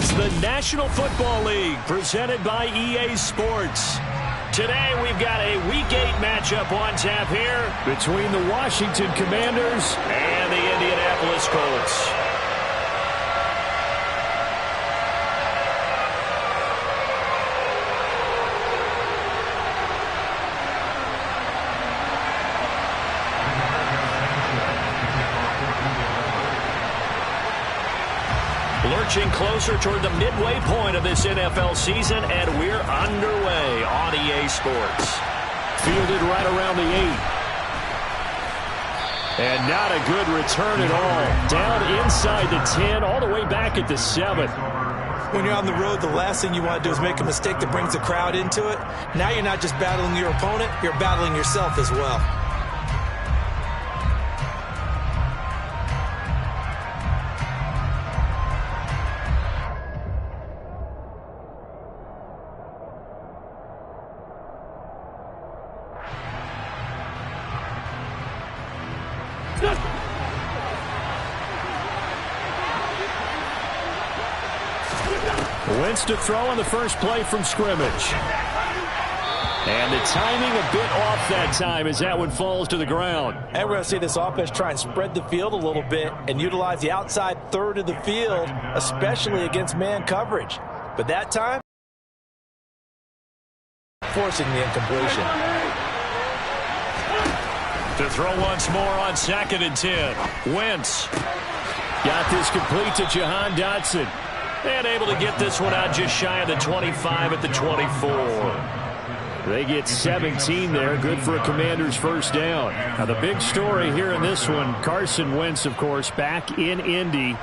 is the National Football League presented by EA Sports. Today we've got a Week 8 matchup on tap here between the Washington Commanders and the Indianapolis Colts. Lurching closer toward the midway point of this NFL season, and we're underway on EA Sports. Fielded right around the 8. And not a good return at all. Down inside the 10, all the way back at the 7. When you're on the road, the last thing you want to do is make a mistake that brings the crowd into it. Now you're not just battling your opponent, you're battling yourself as well. Wentz to throw on the first play from scrimmage. And the timing a bit off that time as that one falls to the ground. And we're going to see this offense try and spread the field a little bit and utilize the outside third of the field, especially against man coverage. But that time, forcing the incompletion. To throw once more on 2nd and 10. Wentz got this complete to Jahan Dotson. And able to get this one out just shy of the 25 at the 24. They get 17 there. Good for a Commander's first down. Now the big story here in this one, Carson Wentz, of course, back in Indy.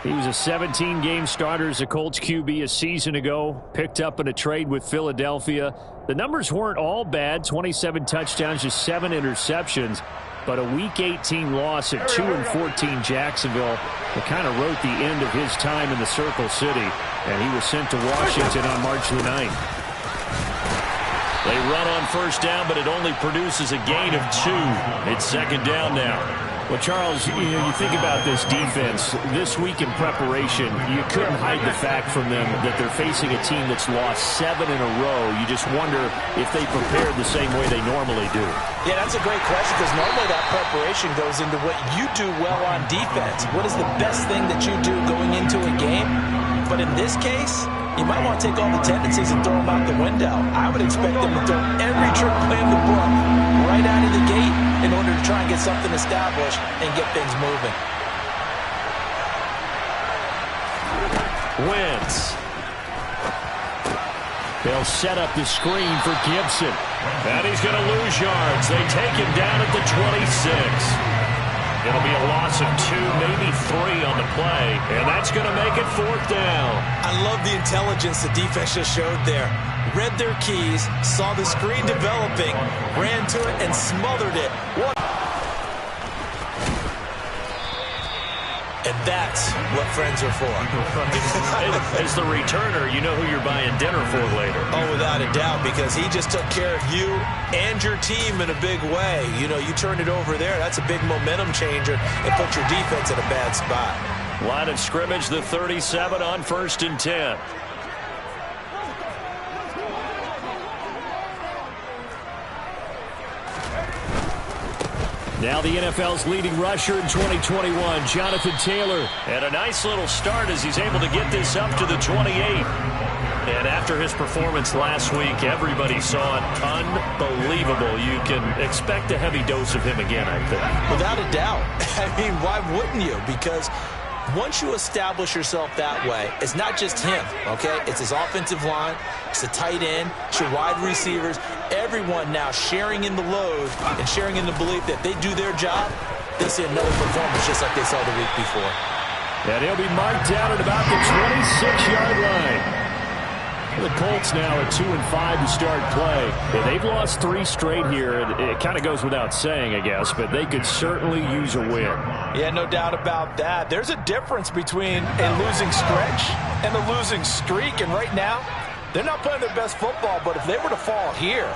He was a 17-game starter as a Colts QB a season ago. Picked up in a trade with Philadelphia. The numbers weren't all bad. 27 touchdowns, just 7 interceptions. But a Week 18 loss at 2-14 Jacksonville that kind of wrote the end of his time in the Circle City. And he was sent to Washington on March the 9th. They run on first down, but it only produces a gain of 2. It's 2nd down now. Well, Charles, you think about this defense. This week in preparation, you couldn't hide the fact from them that they're facing a team that's lost 7 in a row. You just wonder if they prepared the same way they normally do. Yeah, that's a great question because normally that preparation goes into what you do well on defense. What is the best thing that you do going into a game? But in this case, you might want to take all the tendencies and throw them out the window. I would expect them to throw every trick play in the book right out of the gate in order to try and get something established and get things moving. Wentz. They'll set up the screen for Gibson. And he's going to lose yards. They take him down at the 26. It'll be a loss of 2, maybe 3 on the play, and that's going to make it 4th down. I love the intelligence the defense just showed there. Read their keys, saw the screen developing, ran to it, and smothered it. And that's what friends are for. As the returner, you know who you're buying dinner for later. Oh, without a doubt, because he just took care of you and your team in a big way. You know, you turn it over there, that's a big momentum changer and put your defense in a bad spot. Line of scrimmage, the 37 on 1st and 10. Now the NFL's leading rusher in 2021, Jonathan Taylor. And a nice little start as he's able to get this up to the 28. And after his performance last week, everybody saw it. Unbelievable. You can expect a heavy dose of him again, I think. Without a doubt. I mean, why wouldn't you? Because once you establish yourself that way, it's not just him, okay? It's his offensive line, it's the tight end, it's your wide receivers, everyone now sharing in the load and sharing in the belief that they do their job, they'll see another performance just like they saw the week before. And he'll be marked down at about the 26-yard line. The Colts now at 2-5 to start play. Yeah, they've lost 3 straight here. It kind of goes without saying, I guess, but they could certainly use a win. Yeah, no doubt about that. There's a difference between a losing stretch and a losing streak, and right now, they're not playing their best football, but if they were to fall here,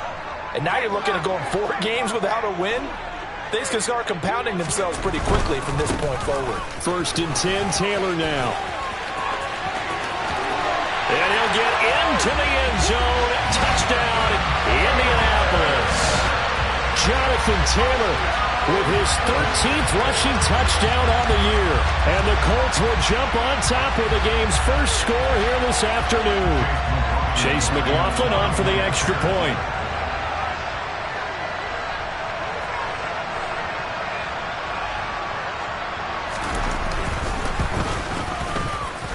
and now you're looking at going 4 games without a win, things can start compounding themselves pretty quickly from this point forward. 1st and 10, Taylor now. get into the end zone. Touchdown, Indianapolis. Jonathan Taylor with his 13th rushing touchdown on the year. And the Colts will jump on top with the game's first score here this afternoon. Chase McLaughlin on for the extra point.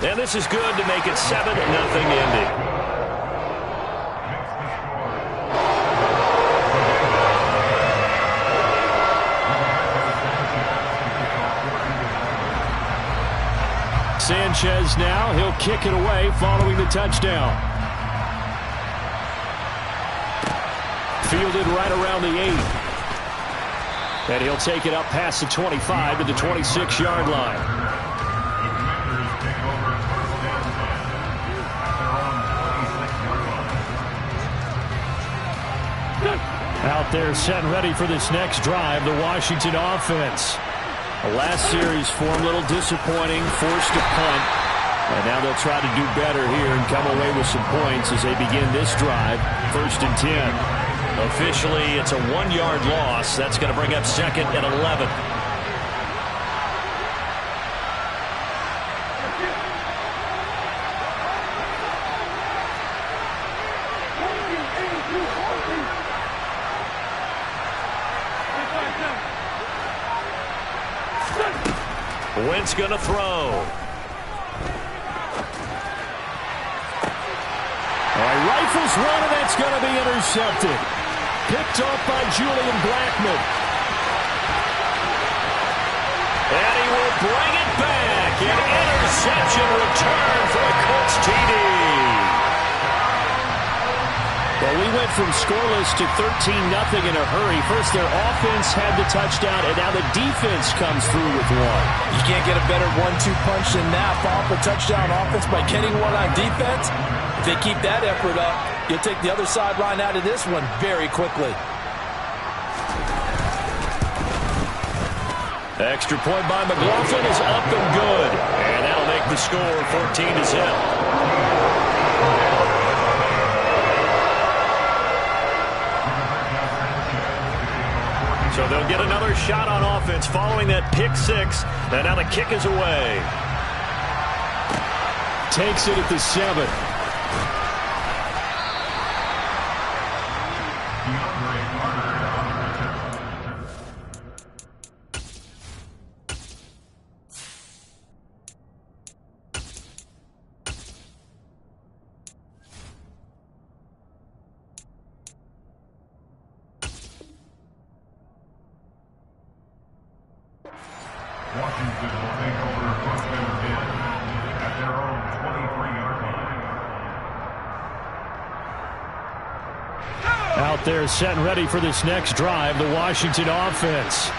And this is good to make it 7-0 Indy. Sanchez now, he'll kick it away following the touchdown. Fielded right around the 8. And he'll take it up past the 25 to the 26-yard line. Out there set and ready for this next drive, the Washington offense. The last series for them a little disappointing, forced to punt. And now they'll try to do better here and come away with some points as they begin this drive. 1st and 10. Officially, it's a 1-yard loss. That's going to bring up 2nd and 11. Wentz going to throw. All right, rifles one, and that's going to be intercepted. Picked off by Julian Blackmon. And he will bring it back. An interception return for a Colts TD. Well, we went from scoreless to 13-0 in a hurry. First, their offense had the touchdown, and now the defense comes through with one. You can't get a better 1-2 punch than that. Follow up a touchdown offense by getting one on defense. If they keep that effort up, you'll take the other sideline out of this one very quickly. Extra point by McLaughlin is up and good. And that'll make the score 14-0. So they'll get another shot on offense following that pick six. And now the kick is away. Takes it at the 7. Washington will take over 1st and 10 at their own 23-yard line. Out there set and ready for this next drive, the Washington offense.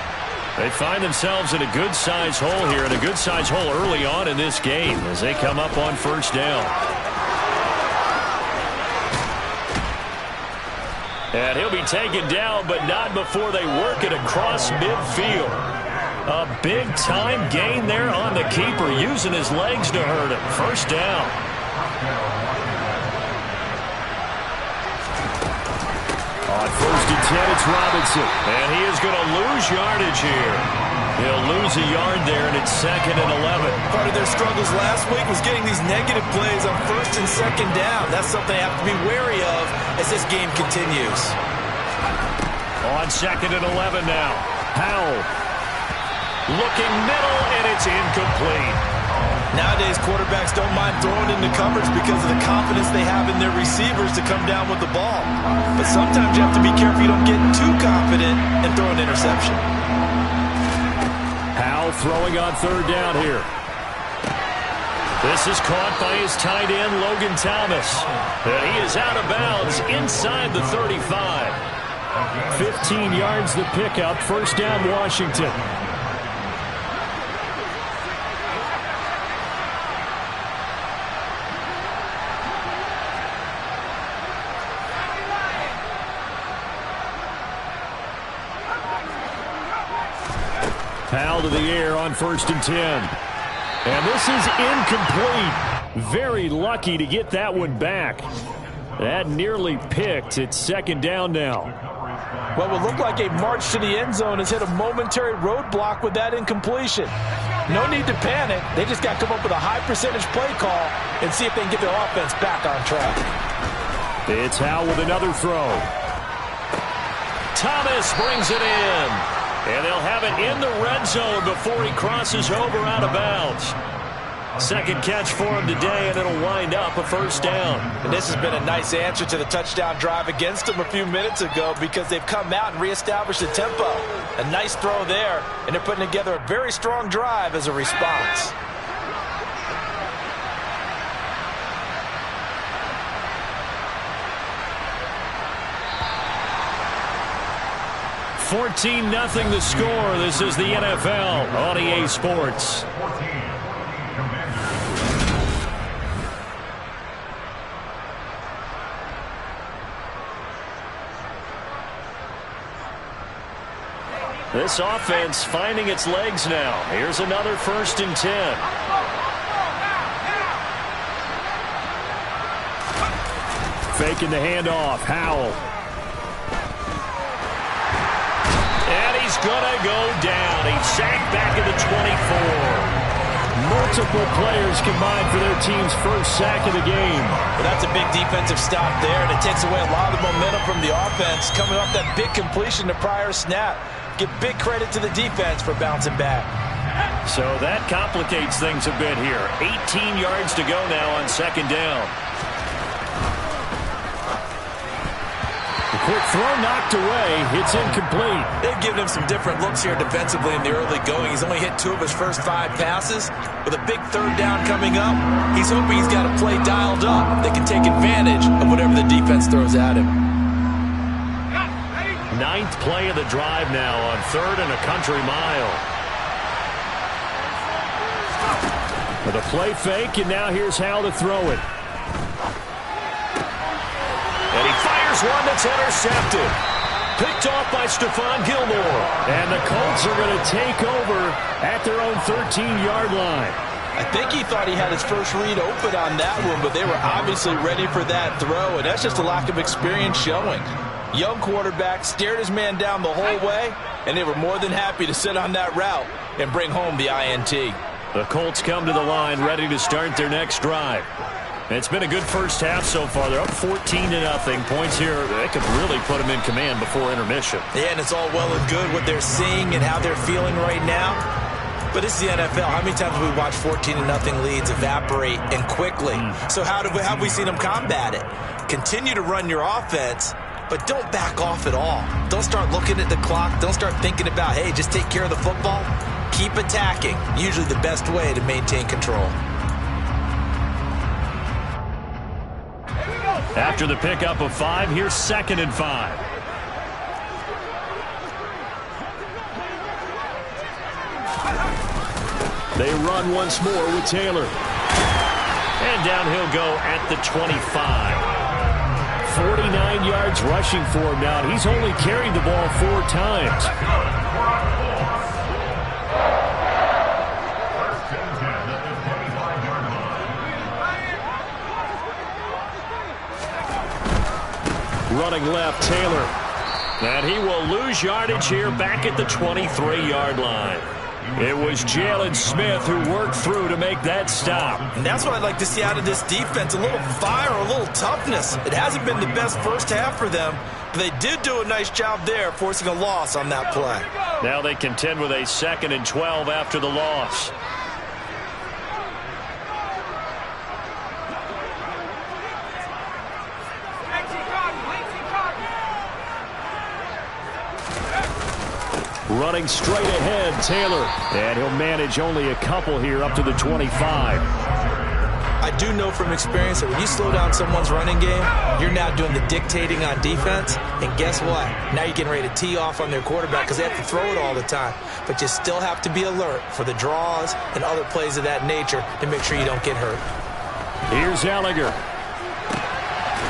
They find themselves in a good-sized hole here, and a good-sized hole early on in this game as they come up on 1st down. And he'll be taken down, but not before they work it across midfield. A big-time gain there on the keeper, using his legs to hurt him. 1st down. On 1st and 10, it's Robinson. And he is going to lose yardage here. He'll lose a yard there, and it's 2nd and 11. Part of their struggles last week was getting these negative plays on 1st and 2nd down. That's something they have to be wary of as this game continues. On 2nd and 11 now. Howell. Looking middle, and it's incomplete. Nowadays, quarterbacks don't mind throwing into coverage because of the confidence they have in their receivers to come down with the ball. But sometimes you have to be careful you don't get too confident and throw an interception. Howell throwing on 3rd down here. This is caught by his tight end, Logan Thomas. And he is out of bounds inside the 35. 15 yards the pickup. 1st down, Washington. Howell to the air on 1st and 10. And this is incomplete. Very lucky to get that one back. That nearly picked. It's second down now. What would look like a march to the end zone has hit a momentary roadblock with that incompletion. No need to panic. They just got to come up with a high percentage play call and see if they can get their offense back on track. It's Howe with another throw. Thomas brings it in. And they'll have it in the red zone before he crosses over out of bounds. Second catch for him today, and it'll wind up a first down. And this has been a nice answer to the touchdown drive against them a few minutes ago because they've come out and reestablished the tempo. A nice throw there, and they're putting together a very strong drive as a response. $14-0 the score. This is the NFL on EA Sports. This offense finding its legs now. Here's another 1st and 10. Faking the handoff. Howell. And he's going to go down. He's sacked back at the 24. Multiple players combined for their team's first sack of the game. Well, that's a big defensive stop there, and it takes away a lot of the momentum from the offense coming off that big completion the prior snap. Give big credit to the defense for bouncing back. So that complicates things a bit here. 18 yards to go now on second down. The quick throw knocked away. It's incomplete. They've given him some different looks here defensively in the early going. He's only hit 2 of his first 5 passes. With a big third down coming up, he's hoping he's got a play dialed up that can take advantage of whatever the defense throws at him. 9th play of the drive now on 3rd and a country mile. With a play fake, and now here's Howell to throw it. And he fires one that's intercepted. Picked off by Stephon Gilmore. And the Colts are going to take over at their own 13-yard line. I think he thought he had his first read open on that one, but they were obviously ready for that throw, and that's just a lack of experience showing. Young quarterback stared his man down the whole way, and they were more than happy to sit on that route and bring home the INT. The Colts come to the line ready to start their next drive. It's been a good first half so far. They're up 14-0. Points here, they could really put them in command before intermission. Yeah, and it's all well and good what they're seeing and how they're feeling right now. But this is the NFL. How many times have we watched 14-0 leads evaporate and quickly? So how have we seen them combat it? Continue to run your offense, but don't back off at all. Don't start looking at the clock. Don't start thinking about, hey, just take care of the football. Keep attacking. Usually the best way to maintain control. After the pickup of 5, here's 2nd and 5. They run once more with Taylor. And down he'll go at the 25. 49 yards rushing for him now. He's only carried the ball 4 times. Running left, Taylor. And he will lose yardage here back at the 23-yard line. It was Jalen Smith who worked through to make that stop. And that's what I'd like to see out of this defense, a little fire, a little toughness. It hasn't been the best first half for them, but they did do a nice job there, forcing a loss on that play. Now they contend with a 2nd and 12 after the loss. Running straight ahead, Taylor. And he'll manage only a couple here up to the 25. I do know from experience that when you slow down someone's running game, you're now doing the dictating on defense. And guess what? Now you're getting ready to tee off on their quarterback because they have to throw it all the time. But you still have to be alert for the draws and other plays of that nature to make sure you don't get hurt. Here's Ellinger.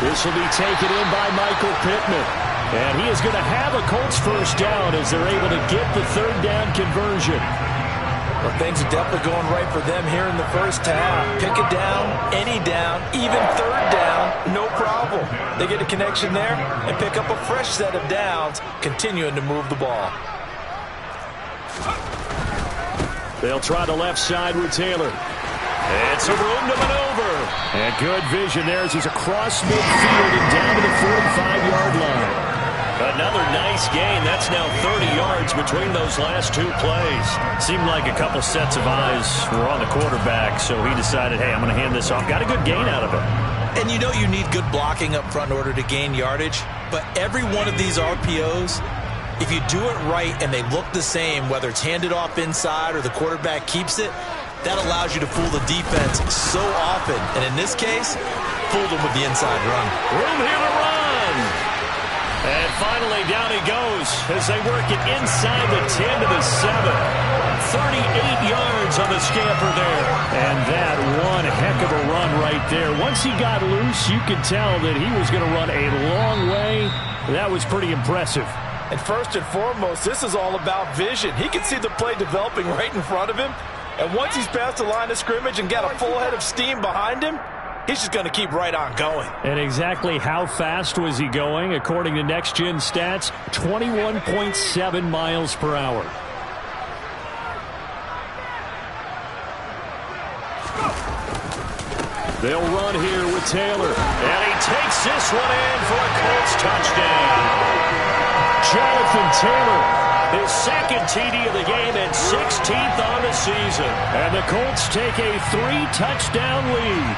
This will be taken in by Michael Pittman. And he is going to have a Colts first down as they're able to get the 3rd down conversion. Well, things are definitely going right for them here in the first half. Pick it down, any down, even third down, no problem. They get a connection there and pick up a fresh set of downs, continuing to move the ball. They'll try the left side with Taylor. It's a room to maneuver. And good vision there as he's across midfield and down to the 45-yard line. Another nice gain. That's now 30 yards between those last two plays. Seemed like a couple sets of eyes were on the quarterback, so he decided, hey, I'm going to hand this off. Got a good gain out of it. And you know you need good blocking up front in order to gain yardage, but every one of these RPOs, if you do it right and they look the same, whether it's handed off inside or the quarterback keeps it, that allows you to fool the defense so often. And in this case, fooled them with the inside run. Room here to run. And finally, down he goes as they work it inside the 10 to the 7. 38 yards on the scamper there. And that one heck of a run right there. Once he got loose, you could tell that he was going to run a long way. That was pretty impressive. And first and foremost, this is all about vision. He can see the play developing right in front of him. And once he's past the line of scrimmage and got a full head of steam behind him, he's just going to keep right on going. And exactly how fast was he going? According to Next Gen Stats, 21.7 miles per hour. They'll run here with Taylor. And he takes this one in for a Colts touchdown. Jonathan Taylor, his second TD of the game and 16th on the season. And the Colts take a 3-touchdown lead.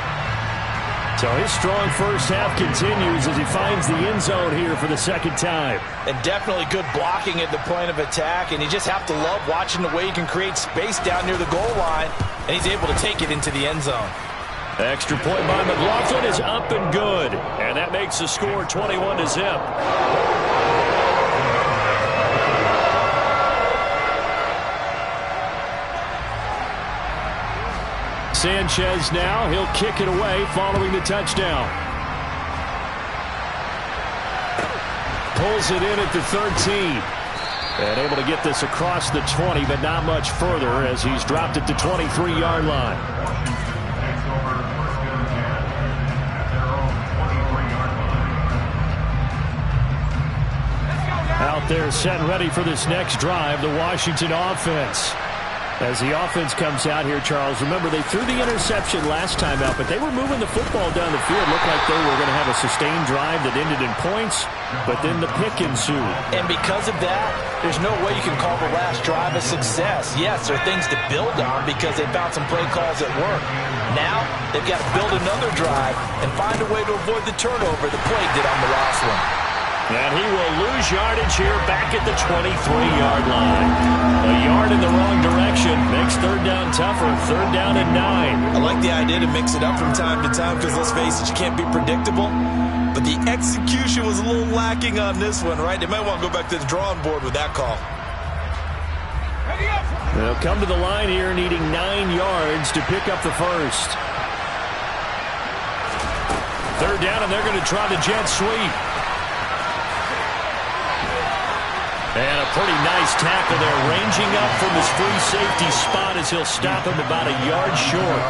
So his strong first half continues as he finds the end zone here for the second time. And definitely good blocking at the point of attack. And you just have to love watching the way he can create space down near the goal line. And he's able to take it into the end zone. Extra point by McLaughlin is up and good. And that makes the score 21-0. Sanchez now, he'll kick it away following the touchdown. Pulls it in at the 13. And able to get this across the 20, but not much further as he's dropped it to 23-yard line. Out there set and ready for this next drive, the Washington offense. As the offense comes out here, Charles, remember they threw the interception last time out, but they were moving the football down the field. Looked like they were going to have a sustained drive that ended in points, but then the pick ensued. And because of that, there's no way you can call the last drive a success. Yes, there are things to build on because they found some play calls at work. Now, they've got to build another drive and find a way to avoid the turnover the play did on the last one. And he will lose yardage here back at the 23-yard line. A yard in the wrong direction makes third down tougher. Third down and 9. I like the idea to mix it up from time to time because, let's face it, you can't be predictable. But the execution was a little lacking on this one, right? They might want to go back to the drawing board with that call. They'll come to the line here needing 9 yards to pick up the first. Third down, and they're going to try the jet sweep. And a pretty nice tackle there, ranging up from his free safety spot as he'll stop him about a yard short.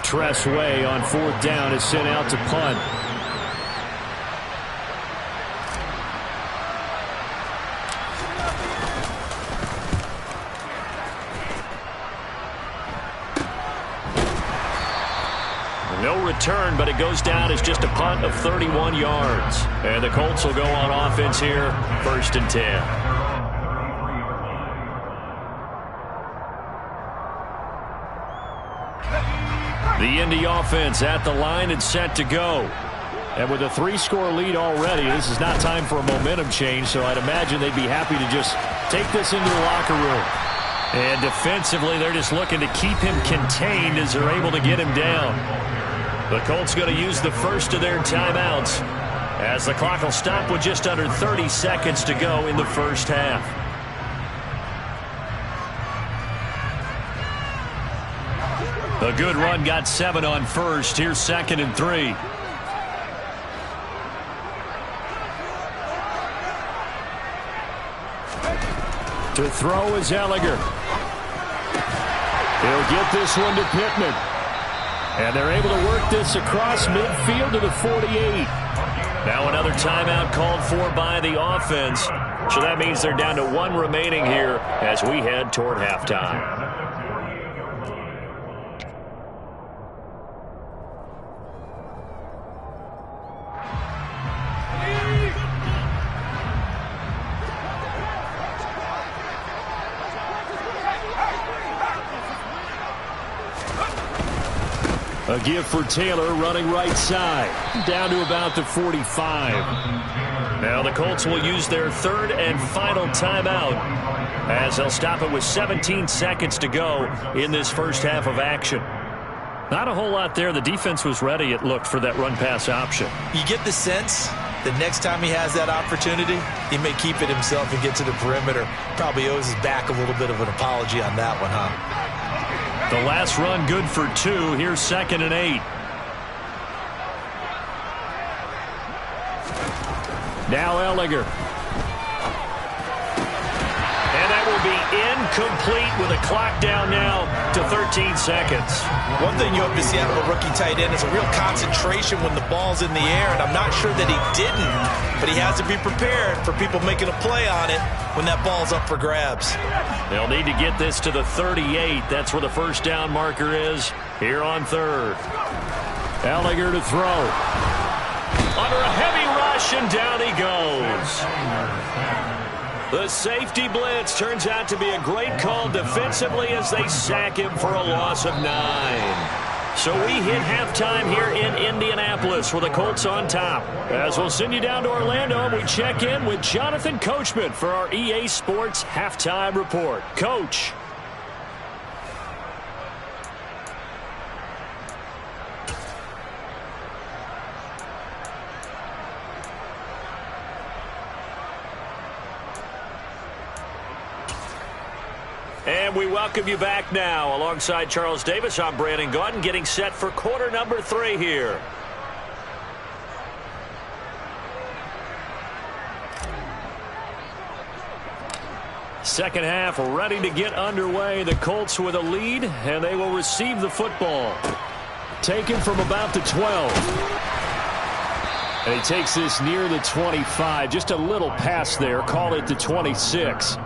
Tress Way on fourth down is sent out to punt. No return, but it goes down as just a punt of 31 yards. And the Colts will go on offense here, 1st and 10. The Indy offense at the line and set to go. And with a 3-score lead already, this is not time for a momentum change, so I'd imagine they'd be happy to just take this into the locker room. And defensively, they're just looking to keep him contained as they're able to get him down. The Colts going to use the first of their timeouts as the clock will stop with just under 30 seconds to go in the first half. A good run got 7 on first. Here's 2nd and 3. To throw is Ellinger. He'll get this one to Pittman. And they're able to work this across midfield to the 48. Now another timeout called for by the offense. So that means they're down to 1 remaining here as we head toward halftime. A give for Taylor running right side. Down to about the 45. Now the Colts will use their 3rd and final timeout as they'll stop it with 17 seconds to go in this first half of action. Not a whole lot there. The defense was ready, it looked, for that run-pass option. You get the sense that next time he has that opportunity, he may keep it himself and get to the perimeter. Probably owes his back a little bit of an apology on that one, huh? The last run good for 2. Here's 2nd and 8. Now Ellinger. And that will be incomplete with a clock down now to 13 seconds. One thing you hope to see out of a rookie tight end is a real concentration when the ball's in the air, and I'm not sure that he didn't, but he has to be prepared for people making a play on it when that ball's up for grabs. They'll need to get this to the 38. That's where the first down marker is here on 3rd. Ellinger to throw. Under a heavy rush, and down he goes. The safety blitz turns out to be a great call defensively as they sack him for a loss of 9. So we hit halftime here in Indianapolis with the Colts on top. As we'll send you down to Orlando, and we check in with Jonathan Coachman for our EA Sports Halftime Report. Coach. And we welcome you back now. Alongside Charles Davis, I'm Brandon Gaudin, getting set for quarter number 3 here. Second half ready to get underway. The Colts with a lead, and they will receive the football. Taken from about the 12. And he takes this near the 25. Just a little pass there. Call it the 26.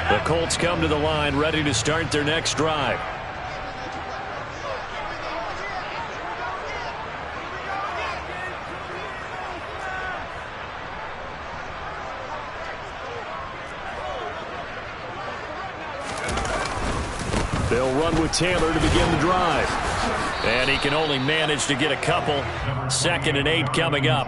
The Colts come to the line, ready to start their next drive. They'll run with Taylor to begin the drive. And he can only manage to get a couple. 2nd and 8 coming up.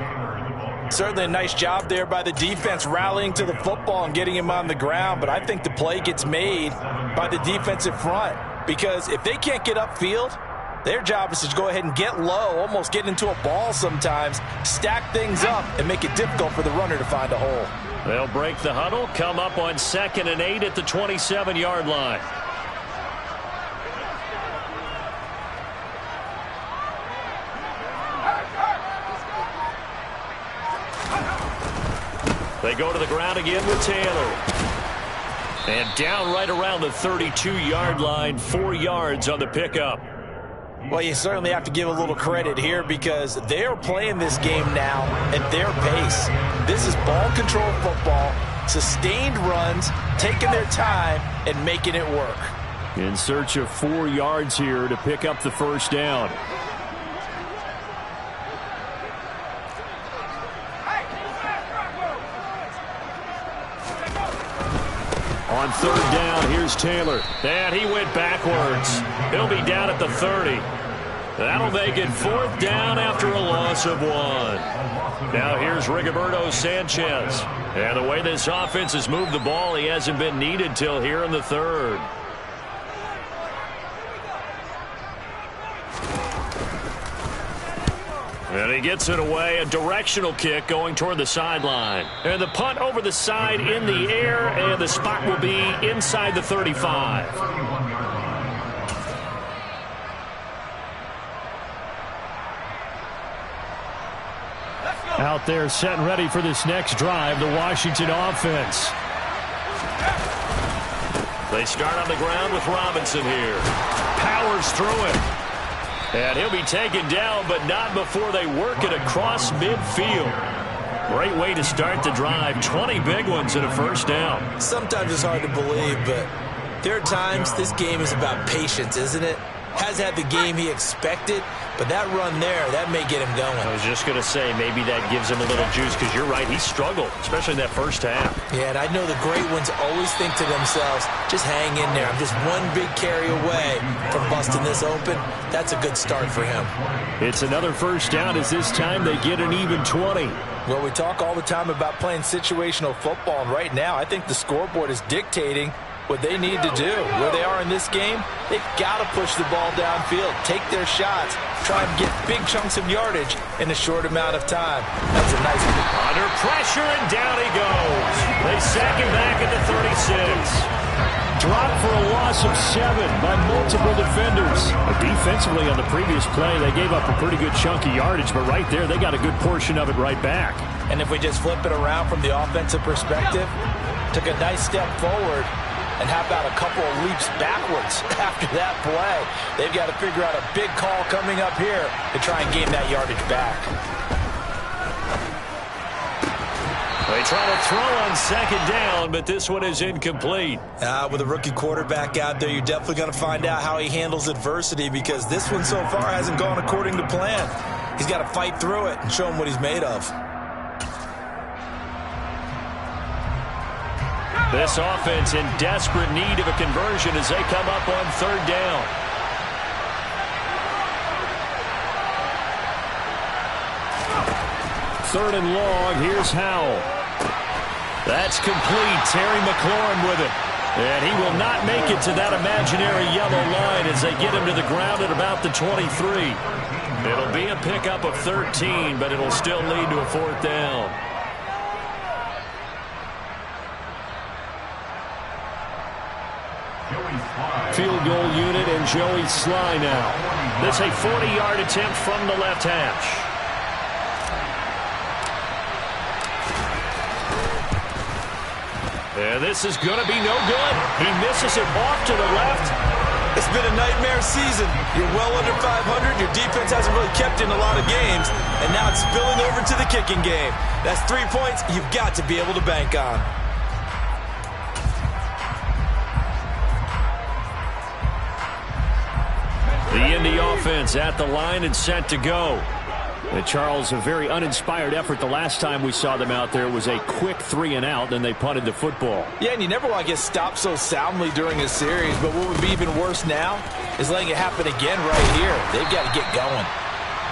Certainly a nice job there by the defense rallying to the football and getting him on the ground, but I think the play gets made by the defensive front because if they can't get upfield, their job is to go ahead and get low, almost get into a ball sometimes, stack things up, and make it difficult for the runner to find a hole. They'll break the huddle, come up on 2nd and 8 at the 27-yard line. They go to the ground again with Taylor. And down right around the 32-yard line, 4 yards on the pickup. Well, you certainly have to give a little credit here because they're playing this game now at their pace. This is ball control football, sustained runs, taking their time and making it work. In search of 4 yards here to pick up the first down. On 3rd down, here's Taylor. And he went backwards. He'll be down at the 30. That'll make it 4th down after a loss of 1. Now here's Rigoberto Sanchez. And the way this offense has moved the ball, he hasn't been needed till here in the 3rd. And he gets it away, a directional kick going toward the sideline. And the punt over the side in the air, and the spot will be inside the 35. Out there set and ready for this next drive, the Washington offense. They start on the ground with Robinson here. Powers through it. And he'll be taken down, but not before they work it across midfield. Great way to start the drive. 20 big ones and a first down. Sometimes it's hard to believe, but there are times this game is about patience, isn't it? Has had the game he expected, but that run there, that may get him going. I was just going to say, maybe that gives him a little juice, because you're right, he struggled, especially in that first half. Yeah, and I know the great ones always think to themselves, just hang in there. I'm just one big carry away from busting this open. That's a good start for him. It's another first down as this time they get an even 20. Well, we talk all the time about playing situational football, and right now I think the scoreboard is dictating what they need to do. Where they are in this game, they've got to push the ball downfield, take their shots, try and get big chunks of yardage in a short amount of time. That's a nice one. Under pressure, and down he goes. They sack him back at the 36. Dropped for a loss of 7 by multiple defenders. But defensively on the previous play, they gave up a pretty good chunk of yardage, but right there, they got a good portion of it right back. And if we just flip it around from the offensive perspective, took a nice step forward, and how about a couple of leaps backwards after that play? They've got to figure out a big call coming up here to try and gain that yardage back. They try to throw on second down, but this one is incomplete. With a rookie quarterback out there, you're definitely going to find out how he handles adversity, because this one so far hasn't gone according to plan. He's got to fight through it and show him what he's made of. This offense in desperate need of a conversion as they come up on third down. Third and long, here's Howell. That's complete. Terry McLaurin with it. And he will not make it to that imaginary yellow line as they get him to the ground at about the 23. It'll be a pickup of 13, but it'll still lead to a fourth down. Field goal unit and Joey Sly now. This a 40-yard attempt from the left hash. And this is going to be no good. He misses it off to the left. It's been a nightmare season. You're well under 500. Your defense hasn't really kept in a lot of games. And now it's spilling over to the kicking game. That's 3 points you've got to be able to bank on. The Indy offense at the line and set to go. And Charles, a very uninspired effort the last time we saw them out there. It was a quick 3-and-out, then they punted the football. Yeah, and you never want to get stopped so soundly during a series, but what would be even worse now is letting it happen again right here. They've got to get going.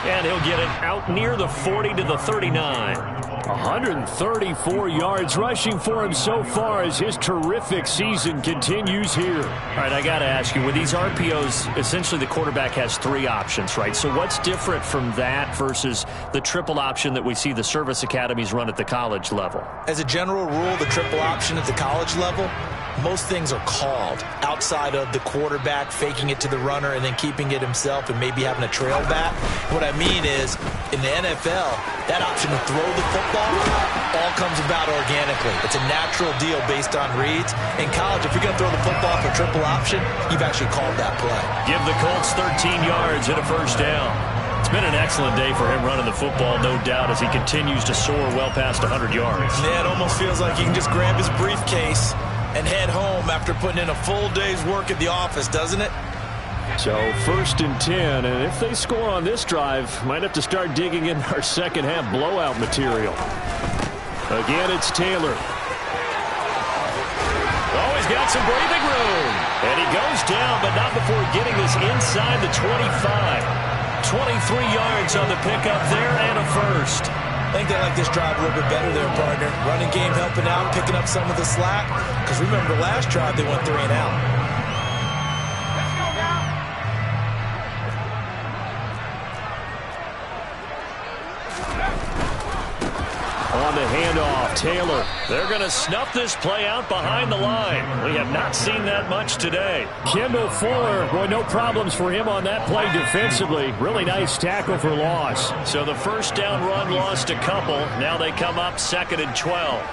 And he'll get it out near the 40 to the 39. 134 yards rushing for him so far as his terrific season continues here. All right, I got to ask you, with these RPOs, essentially the quarterback has 3 options, right? So what's different from that versus the triple option that we see the service academies run at the college level? As a general rule, the triple option at the college level, most things are called outside of the quarterback faking it to the runner and then keeping it himself and maybe having a trail back. What I mean is, in the NFL, that option to throw the football all comes about organically. It's a natural deal based on reads. In college, if you're going to throw the football for triple option, you've actually called that play. Give the Colts 13 yards and a first down. It's been an excellent day for him running the football, no doubt, as he continues to soar well past 100 yards. Yeah, it almost feels like he can just grab his briefcase and head home after putting in a full day's work at the office, doesn't it? So 1st and 10, and if they score on this drive, might have to start digging in our second half blowout material. Again, it's Taylor. Oh, he's got some breathing room. And he goes down, but not before getting this inside the 25. 23 yards on the pickup there and a first. I think they like this drive a little bit better there, partner. Running game helping out, picking up some of the slack. Because remember, last drive they went 3-and-out. on the handoff. Taylor. They're going to snuff this play out behind the line. We have not seen that much today. Kendall Fuller, boy, no problems for him on that play defensively. Really nice tackle for loss. So the first down run lost a couple. Now they come up 2nd and 12.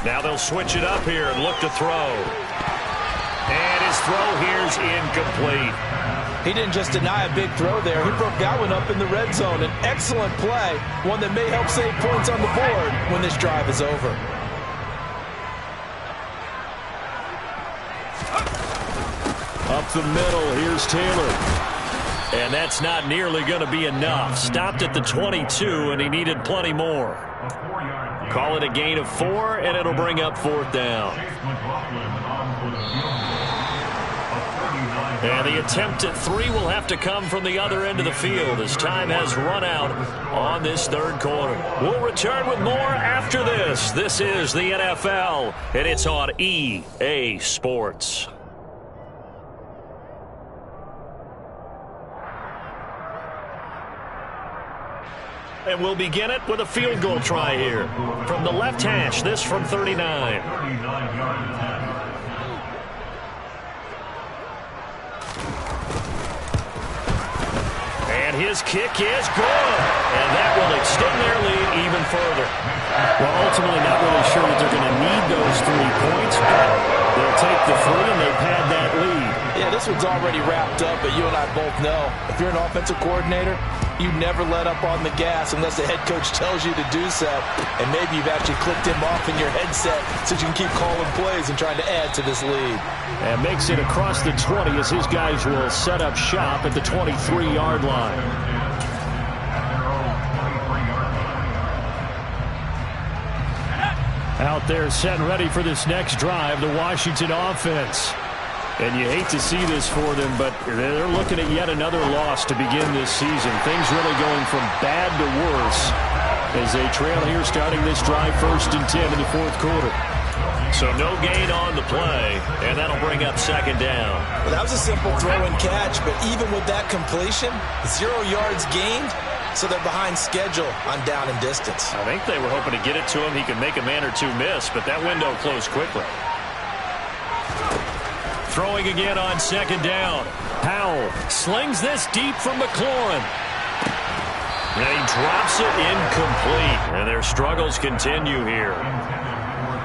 Now they'll switch it up here and look to throw. And his throw here's incomplete. He didn't just deny a big throw there. He broke that one up in the red zone. An excellent play, one that may help save points on the board when this drive is over. Up the middle, here's Taylor. And that's not nearly going to be enough. Stopped at the 22, and he needed plenty more. Call it a gain of 4, and it'll bring up 4th down. And the attempt at 3 will have to come from the other end of the field as time has run out on this 3rd quarter. We'll return with more after this. This is the NFL, and it's on EA Sports. And we'll begin it with a field goal try here. From the left hash, this from 39. And his kick is good. And that will extend their lead even further. Well, ultimately not really sure that they're going to need those 3 points, but they'll take the 3 and they've had that lead. Yeah, this one's already wrapped up, but you and I both know if you're an offensive coordinator, you never let up on the gas unless the head coach tells you to do so. And maybe you've actually clicked him off in your headset so you can keep calling plays and trying to add to this lead. And makes it across the 20 as his guys will set up shop at the 23-yard line. Out there set and ready for this next drive, the Washington offense. And you hate to see this for them, but they're looking at yet another loss to begin this season. Things really going from bad to worse as they trail here starting this drive 1st and 10 in the 4th quarter. So no gain on the play, and that'll bring up 2nd down. Well, that was a simple throw and catch, but even with that completion, 0 yards gained, so they're behind schedule on down and distance. I think they were hoping to get it to him. He could make a man or 2 miss, but that window closed quickly. Throwing again on 2nd down. Powell slings this deep from McLaurin. And he drops it incomplete. And their struggles continue here.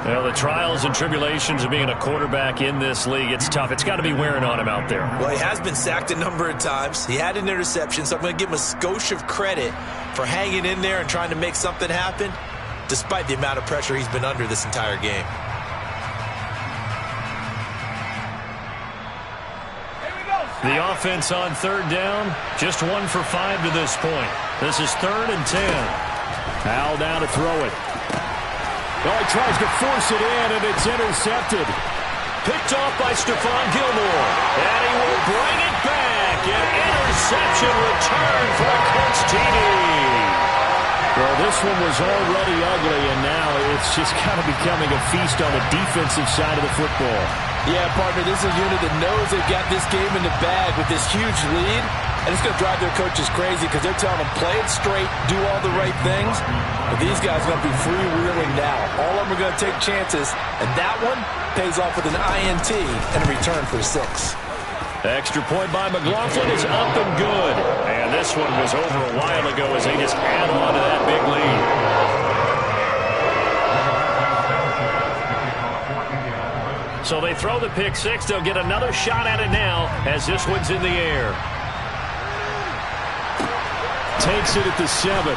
Well, the trials and tribulations of being a quarterback in this league, it's tough. It's got to be wearing on him out there. Well, he has been sacked a number of times. He had an interception, so I'm going to give him a skosh of credit for hanging in there and trying to make something happen, despite the amount of pressure he's been under this entire game. The offense on 3rd down, just 1 for 5 to this point. This is 3rd and 10. Powell down to throw it. Oh, he tries to force it in, and it's intercepted. Picked off by Stephon Gilmore. And he will bring it back. An interception return for a Colts TD. Well, this one was already ugly, and now it's just kind of becoming a feast on the defensive side of the football. Yeah, partner, this is a unit that knows they've got this game in the bag with this huge lead, and it's going to drive their coaches crazy because they're telling them, play it straight, do all the right things. But these guys are going to be freewheeling now. All of them are going to take chances, and that one pays off with an INT and a return for 6. Extra point by McLaughlin is up and good. And this one was over a while ago as they just add on to that big lead. So they throw the pick 6. They'll get another shot at it now as this one's in the air. Takes it at the 7.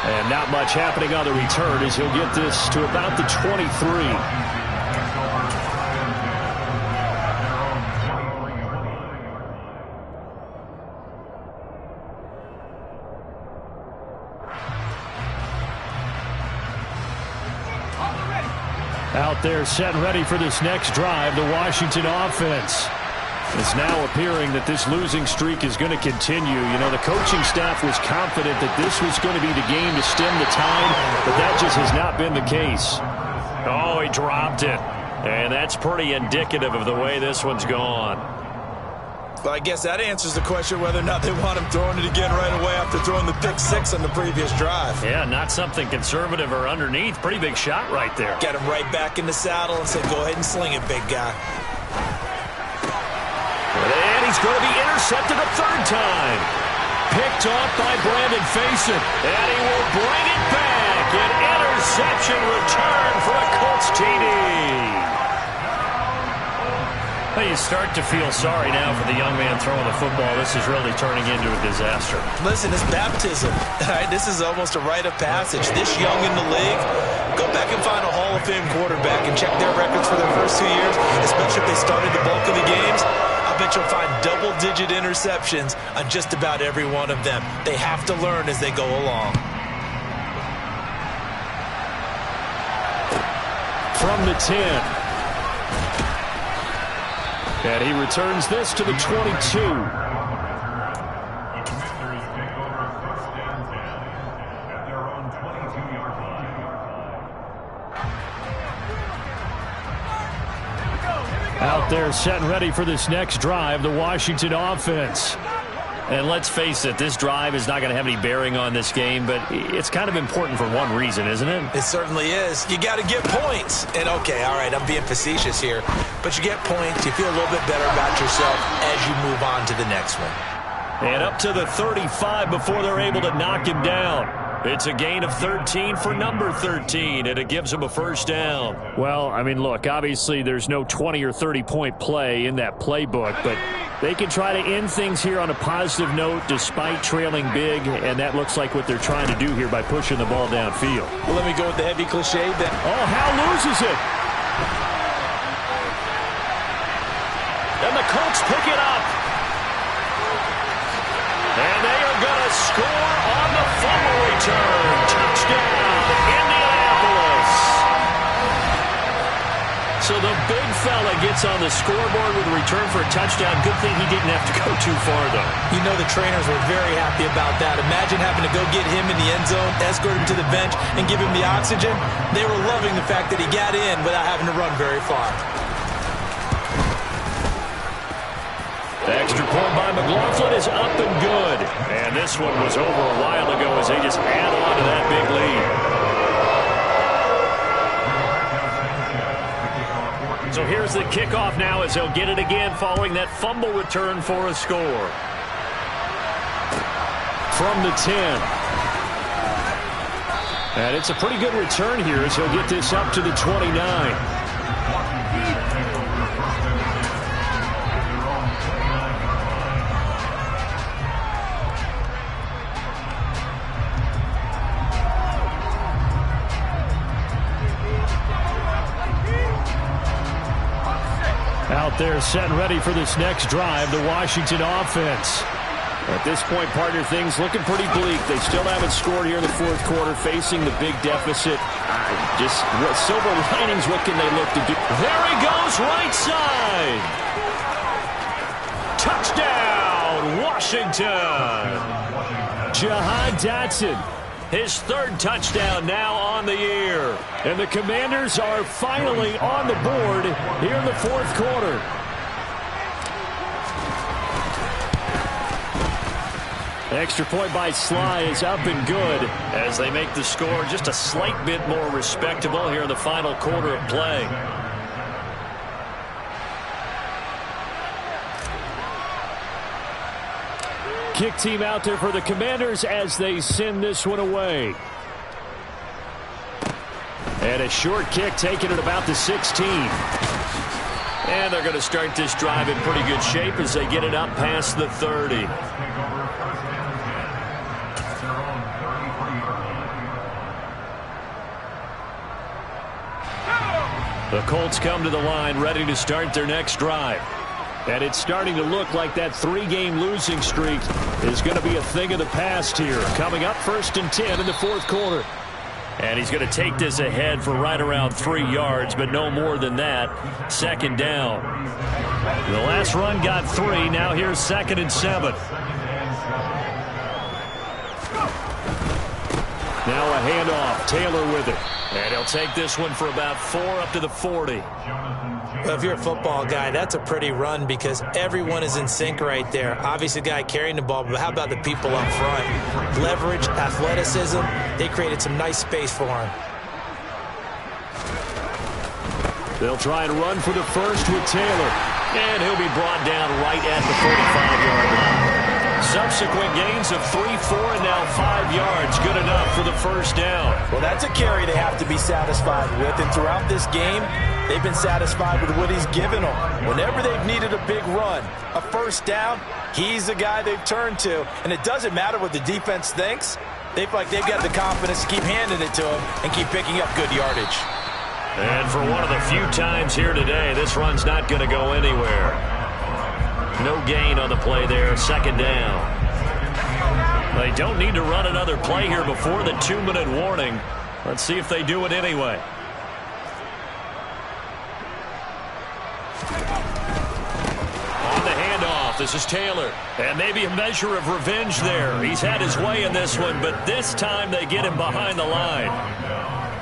And not much happening on the return as he'll get this to about the 23. Out there set and ready for this next drive, the Washington offense. It's now appearing that this losing streak is going to continue. You know, the coaching staff was confident that this was going to be the game to stem the tide, but that just has not been the case. Oh, he dropped it. And that's pretty indicative of the way this one's gone. Well, I guess that answers the question whether or not they want him throwing it again right away after throwing the pick six on the previous drive. Yeah, not something conservative or underneath. Pretty big shot right there. Get him right back in the saddle and say, go ahead and sling it, big guy. And he's going to be intercepted a third time. Picked off by Brandon Faison. And he will bring it back. An interception return for a Colts TD. Well, you start to feel sorry now for the young man throwing the football. This is really turning into a disaster. Listen, it's baptism. All right, this is almost a rite of passage. This young in the league, go back and find a Hall of Fame quarterback and check their records for their first 2 years, especially if they started the bulk of the games. I bet you'll find double-digit interceptions on just about every one of them. They have to learn as they go along. From the 10. And he returns this to the 22. The Commanders take over first and 10 at their own 22-yard line. Out there set and ready for this next drive, the Washington offense. And let's face it, this drive is not going to have any bearing on this game, but it's kind of important for one reason, isn't it? It certainly is. You got to get points. And, okay, all right, I'm being facetious here, but you get points, you feel a little bit better about yourself as you move on to the next one. And up to the 35 before they're able to knock him down. It's a gain of 13 for number 13, and it gives him a first down. Well, I mean, look, obviously there's no 20 or 30-point play in that playbook, but they can try to end things here on a positive note despite trailing big, and that looks like what they're trying to do here by pushing the ball downfield. Well, let me go with the heavy cliche then. Oh, Howe loses it. And the Colts pick it up. And they are going to score on the fumble return. Touchdown, Indianapolis. So the big fella gets on the scoreboard with a return for a touchdown. Good thing he didn't have to go too far, though. You know the trainers were very happy about that. Imagine having to go get him in the end zone, escort him to the bench, and give him the oxygen. They were loving the fact that he got in without having to run very far. The extra point by McLaughlin is up and good. And this one was over a while ago as they just add on to that big lead. So here's the kickoff now as they'll get it again following that fumble return for a score. From the 10. And it's a pretty good return here as he'll get this up to the 29. Out there set and ready for this next drive, the Washington offense. At this point, partner, things looking pretty bleak. They still haven't scored here in the fourth quarter, facing the big deficit. Just silver linings, what can they look to do? There he goes, right side. Touchdown, Washington. Jahan Dotson. His third touchdown now on the year. And the Commanders are finally on the board here in the fourth quarter. Extra point by Sly is up and good as they make the score just a slight bit more respectable here in the final quarter of play. Kick team out there for the Commanders as they send this one away. And a short kick taken at about the 16. And they're going to start this drive in pretty good shape as they get it up past the 30. The Colts come to the line ready to start their next drive. And it's starting to look like that three-game losing streak is going to be a thing of the past here. Coming up 1st and 10 in the fourth quarter. And he's going to take this ahead for right around 3 yards, but no more than that. Second down. The last run got 3. Now here's 2nd and 7. Now a handoff. Taylor with it. And he'll take this one for about 4 up to the 40. Well, if you're a football guy, that's a pretty run because everyone is in sync right there. Obviously, the guy carrying the ball, but how about the people up front? Leverage, athleticism, they created some nice space for him. They'll try and run for the first with Taylor. And he'll be brought down right at the 45-yard line. Subsequent gains of 3, 4, and now 5 yards. Good enough for the first down. Well, that's a carry they have to be satisfied with. And throughout this game, they've been satisfied with what he's given them. Whenever they've needed a big run, a first down, he's the guy they've turned to. And it doesn't matter what the defense thinks. They feel like they've got the confidence to keep handing it to him and keep picking up good yardage. And for one of the few times here today, this run's not going to go anywhere. No gain on the play there. Second down. They don't need to run another play here before the 2-minute warning. Let's see if they do it anyway. On the handoff, this is Taylor. And maybe a measure of revenge there. He's had his way in this one, but this time they get him behind the line.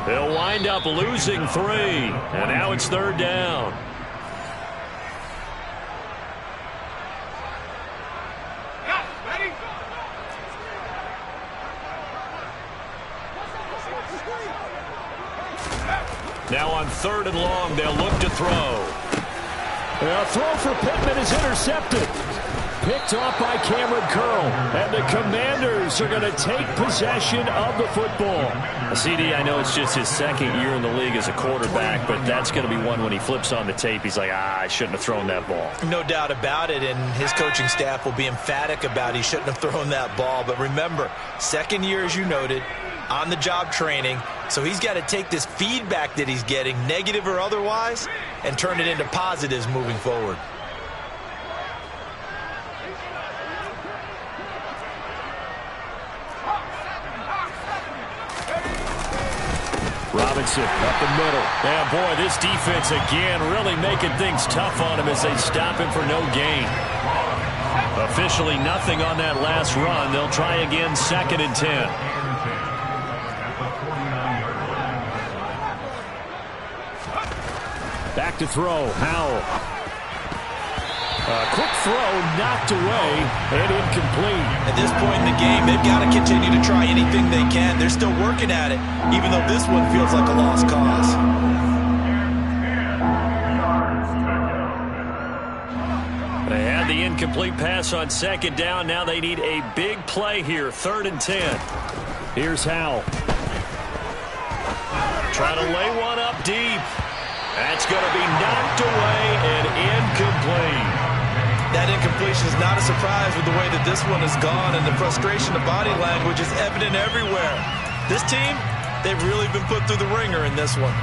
They'll wind up losing 3. And now it's 3rd down. Now on 3rd and long, they'll look to throw. A throw for Pittman is intercepted. Picked off by Cameron Curl. And the Commanders are going to take possession of the football. CD, I know it's just his 2nd year in the league as a quarterback, but that's going to be one when he flips on the tape. He's like, I shouldn't have thrown that ball. No doubt about it, and his coaching staff will be emphatic about he shouldn't have thrown that ball. But remember, 2nd year, as you noted, on-the-job training. So he's got to take this feedback that he's getting, negative or otherwise, and turn it into positives moving forward. Robinson up the middle. Yeah, boy, this defense again really making things tough on him as they stop him for no gain. Officially nothing on that last run. They'll try again, 2nd and 10. Back to throw, Howell. Quick throw, knocked away, and incomplete. At this point in the game, they've got to continue to try anything they can. They're still working at it, even though this one feels like a lost cause. They had the incomplete pass on 2nd down. Now they need a big play here, 3rd and 10. Here's Howell. Trying to lay one up deep. That's going to be knocked away and incomplete. That incompletion is not a surprise with the way that this one has gone, and the frustration of body language is evident everywhere. This team, they've really been put through the ringer in this one.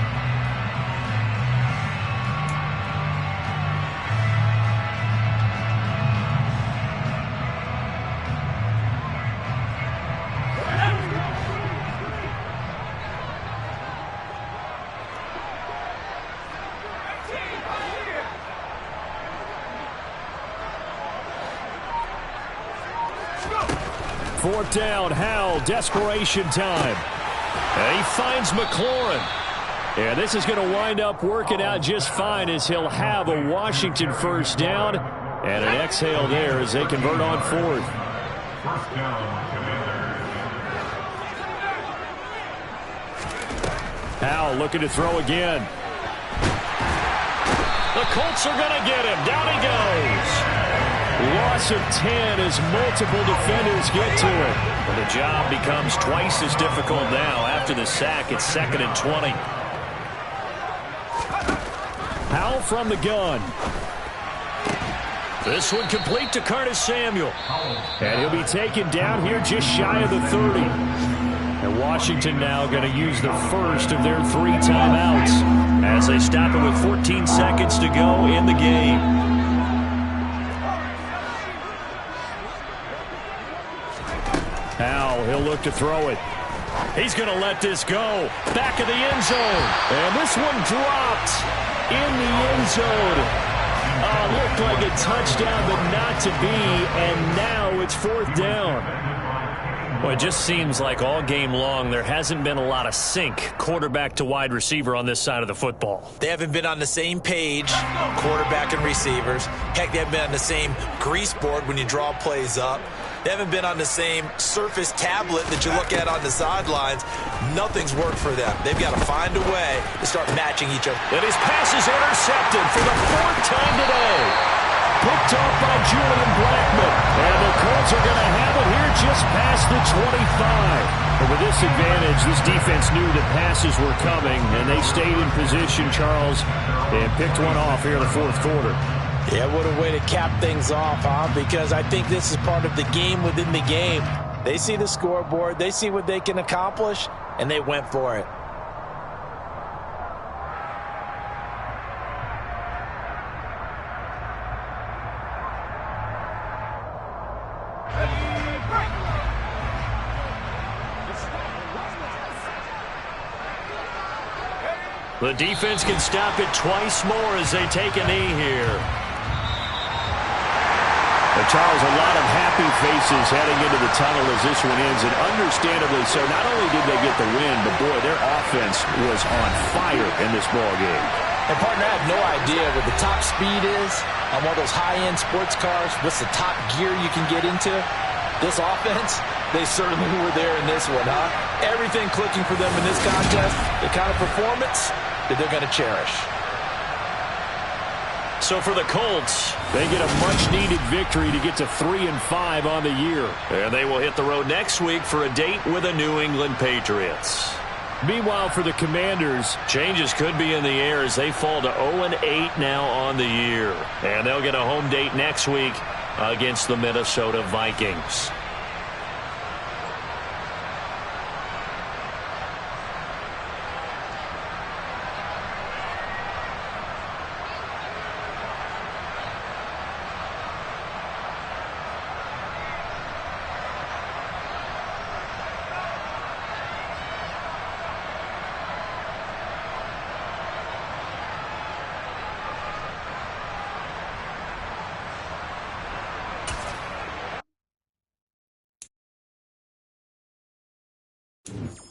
Fourth down, Howell, desperation time. And he finds McLaurin. And this is going to wind up working out just fine as he'll have a Washington first down. And an exhale there as they convert on 4th. First down, Commanders. Howell looking to throw again. The Colts are going to get him. Down he goes. Loss of 10 as multiple defenders get to it. Well, the job becomes twice as difficult now. After the sack, it's 2nd and 20. Howell from the gun. This one complete to Curtis Samuel. And he'll be taken down here just shy of the 30. And Washington now going to use the first of their 3 timeouts as they stop it with 14 seconds to go in the game. Howell, he'll look to throw it. He's going to let this go. Back of the end zone. And this one dropped in the end zone. Looked like a touchdown, but not to be. And now it's fourth down. Well, it just seems like all game long there hasn't been a lot of sync quarterback to wide receiver on this side of the football. They haven't been on the same page, quarterback and receivers. Heck, they haven't been on the same grease board when you draw plays up. They haven't been on the same Surface tablet that you look at on the sidelines. Nothing's worked for them. They've got to find a way to start matching each other. And his pass is intercepted for the fourth time today. Picked off by Julian Blackmon. And the Colts are going to have it here just past the 25. But with this advantage, this defense knew that passes were coming, and they stayed in position, Charles, and picked one off here in the fourth quarter. Yeah, what a way to cap things off, huh? Because I think this is part of the game within the game. They see the scoreboard, they see what they can accomplish, and they went for it. The defense can stop it twice more as they take a knee here. Charles, a lot of happy faces heading into the tunnel as this one ends, and understandably so. Not only did they get the win, but boy, their offense was on fire in this ball game. And partner, I have no idea what the top speed is on one of those high-end sports cars. What's the top gear you can get into? This offense, they certainly were there in this one, huh? Everything clicking for them in this contest, the kind of performance that they're going to cherish. So for the Colts, they get a much-needed victory to get to 3-5 on the year. And they will hit the road next week for a date with the New England Patriots. Meanwhile, for the Commanders, changes could be in the air as they fall to 0-8 now on the year. And they'll get a home date next week against the Minnesota Vikings. You